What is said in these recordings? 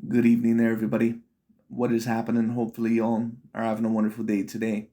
Good evening there, everybody. What is happening? Hopefully, you all are having a wonderful day today.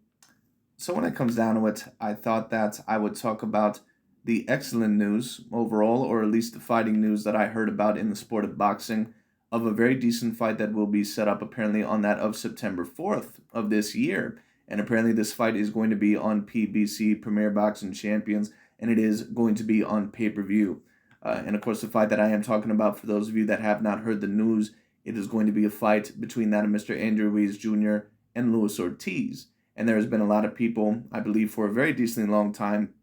So, when it comes down to it, I thought that I would talk about the excellent news overall, or at least the fighting news that I heard about in the sport of boxing, of a very decent fight that will be set up apparently on that of September 4th of this year. And apparently, this fight is going to be on PBC, Premier Boxing Champions, and it is going to be on pay per view. And of course, the fight that I am talking about, for those of you that have not heard the news, it is going to be a fight between that of Mr. Andrew Ruiz Jr. and Luis Ortiz. And there has been a lot of people, I believe, for a very decently long time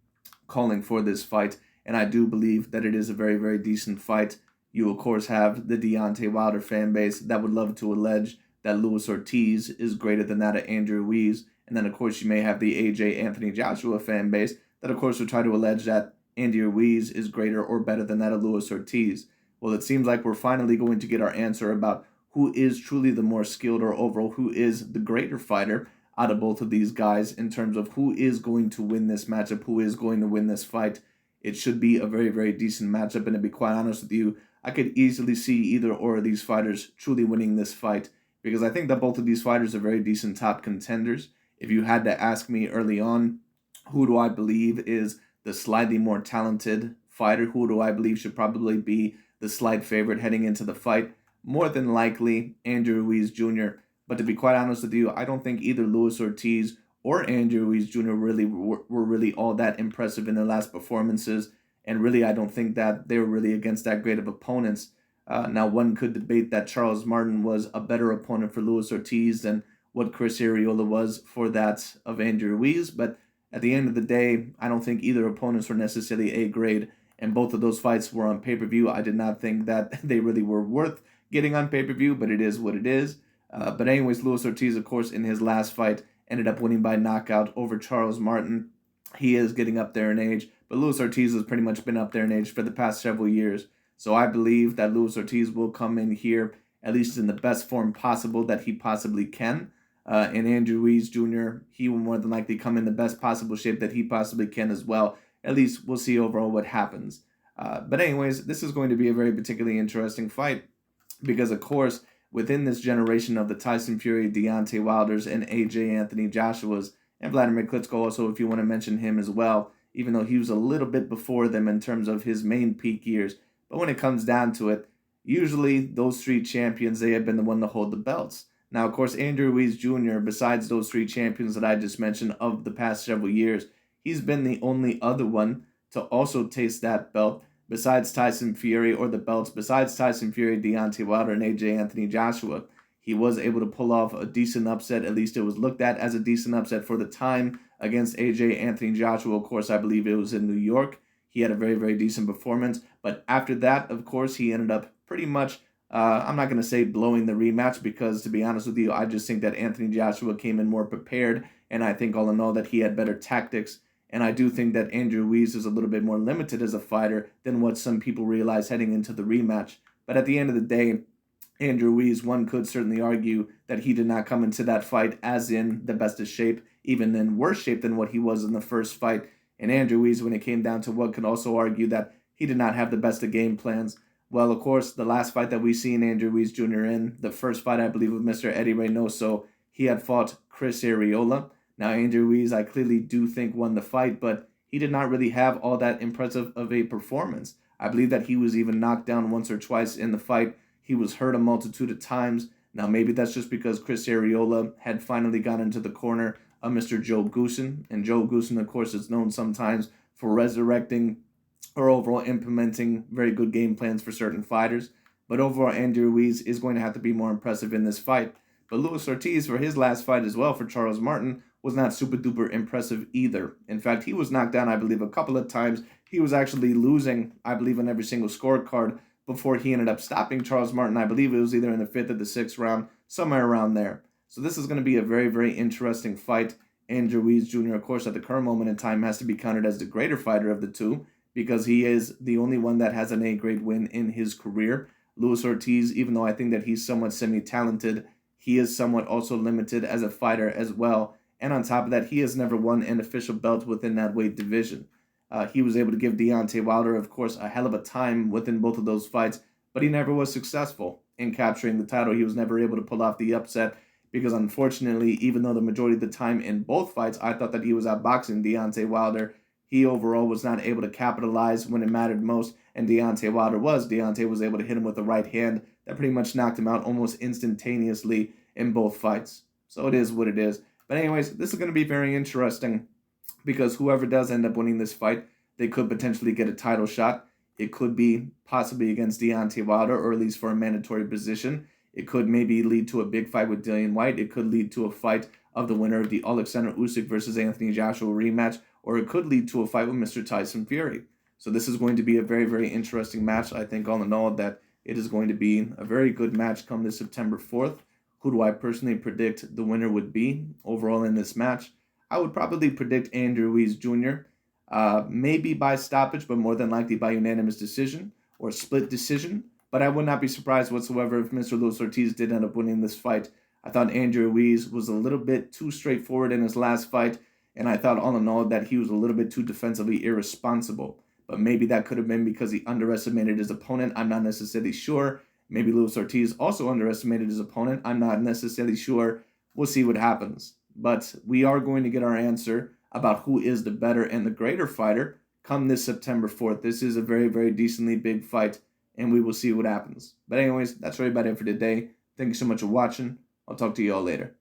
calling for this fight. And I do believe that it is a very, very decent fight. You, of course, have the Deontay Wilder fan base that would love to allege that Luis Ortiz is greater than that of Andrew Ruiz. And then, of course, you may have the AJ Anthony Joshua fan base that, of course, would try to allege that Andy Ruiz is greater or better than that of Luis Ortiz. Well, it seems like we're finally going to get our answer about who is truly the more skilled or overall who is the greater fighter out of both of these guys in terms of who is going to win this matchup, who is going to win this fight. It should be a very, very decent matchup. And to be quite honest with you, I could easily see either or of these fighters truly winning this fight because I think that both of these fighters are very decent top contenders. If you had to ask me early on, who do I believe is the slightly more talented fighter? Who do I believe should probably be the slight favorite heading into the fight? More than likely, Andrew Ruiz Jr. But to be quite honest with you, I don't think either Luis Ortiz or Andrew Ruiz Jr. really were really all that impressive in their last performances. And really, I don't think that they were really against that great of opponents. Now, one could debate that Charles Martin was a better opponent for Luis Ortiz than what Chris Areola was for that of Andrew Ruiz. But at the end of the day, I don't think either opponents were necessarily A grade. And both of those fights were on pay per view. I did not think that they really were worth getting on pay per view, but it is what it is. But anyways, Luis Ortiz, of course, in his last fight, ended up winning by knockout over Charles Martin. He is getting up there in age, but Luis Ortiz has pretty much been up there in age for the past several years. So I believe that Luis Ortiz will come in here at least in the best form possible that he possibly can. And Andrew Ruiz Jr., he will more than likely come in the best possible shape that he possibly can as well. At least we'll see overall what happens. But anyways, this is going to be a very particularly interesting fight because, of course, within this generation of the Tyson Fury, Deontay Wilders, and AJ Anthony Joshua's, and Vladimir Klitschko also, if you want to mention him as well, even though he was a little bit before them in terms of his main peak years. But when it comes down to it, usually those three champions, they have been the one to hold the belts. Now, of course, Andrew Ruiz Jr., besides those three champions that I just mentioned of the past several years, he's been the only other one to also taste that belt besides Tyson Fury, or the belts besides Tyson Fury, Deontay Wilder, and AJ Anthony Joshua. He was able to pull off a decent upset. At least it was looked at as a decent upset for the time against AJ Anthony Joshua. Of course, I believe it was in New York. He had a very, very decent performance. But after that, of course, he ended up pretty much, I'm not going to say blowing the rematch because, to be honest with you, I just think that Anthony Joshua came in more prepared. And I think all in all that he had better tactics. And I do think that Andrew Ruiz is a little bit more limited as a fighter than what some people realize heading into the rematch. But at the end of the day, Andrew Ruiz, one could certainly argue that he did not come into that fight as in the best of shape, even in worse shape than what he was in the first fight. And Andrew Ruiz, when it came down to one could also argue that he did not have the best of game plans. Well, of course, the last fight that we seen Andrew Ruiz Jr. in, the first fight, I believe, with Mr. Eddie Reynoso, he had fought Chris Areola. Now, Andrew Ruiz, I clearly do think won the fight, but he did not really have all that impressive of a performance. I believe that he was even knocked down once or twice in the fight. He was hurt a multitude of times. Now, maybe that's just because Chris Areola had finally got into the corner of Mr. Joe Goosen. And Joe Goosen, of course, is known sometimes for resurrecting or overall implementing very good game plans for certain fighters. But overall, Andrew Ruiz is going to have to be more impressive in this fight. But Luis Ortiz, for his last fight as well for Charles Martin, was not super duper impressive either. In fact, he was knocked down, I believe, a couple of times. He was actually losing, I believe, on every single scorecard before he ended up stopping Charles Martin. I believe it was either in the fifth or the sixth round, somewhere around there. So this is going to be a very, very interesting fight. Andrew Ruiz Jr., of course, at the current moment in time, has to be counted as the greater fighter of the two because he is the only one that has an A-grade win in his career. Luis Ortiz, even though I think that he's somewhat semi-talented, he is somewhat also limited as a fighter as well. And on top of that, he has never won an official belt within that weight division. He was able to give Deontay Wilder, of course, a hell of a time within both of those fights, but he never was successful. in capturing the title. He was never able to pull off the upset because, unfortunately, even though the majority of the time in both fights, I thought that he was outboxing Deontay Wilder, he overall was not able to capitalize when it mattered most, and Deontay Wilder was. Deontay was able to hit him with a right hand that pretty much knocked him out almost instantaneously in both fights. So it is what it is. But anyways, this is going to be very interesting because whoever does end up winning this fight, they could potentially get a title shot. It could be possibly against Deontay Wilder, or at least for a mandatory position. It could maybe lead to a big fight with Dillian White. It could lead to a fight of the winner of the Alexander Usyk versus Anthony Joshua rematch, or it could lead to a fight with Mr. Tyson Fury. So this is going to be a very, very interesting match. I think all in all that it is going to be a very good match come this September 4th. Who do I personally predict the winner would be overall in this match? I would probably predict Andy Ruiz Jr., maybe by stoppage, but more than likely by unanimous decision or split decision. But I would not be surprised whatsoever if Mr. Luis Ortiz did end up winning this fight. I thought Andrew Ruiz was a little bit too straightforward in his last fight, and I thought all in all that he was a little bit too defensively irresponsible. But maybe that could have been because he underestimated his opponent. I'm not necessarily sure. Maybe Luis Ortiz also underestimated his opponent. I'm not necessarily sure. We'll see what happens. But we are going to get our answer about who is the better and the greater fighter come this September 4th. This is a very, very decently big fight, and we will see what happens. But anyways, that's really about it for today. Thank you so much for watching. I'll talk to you all later.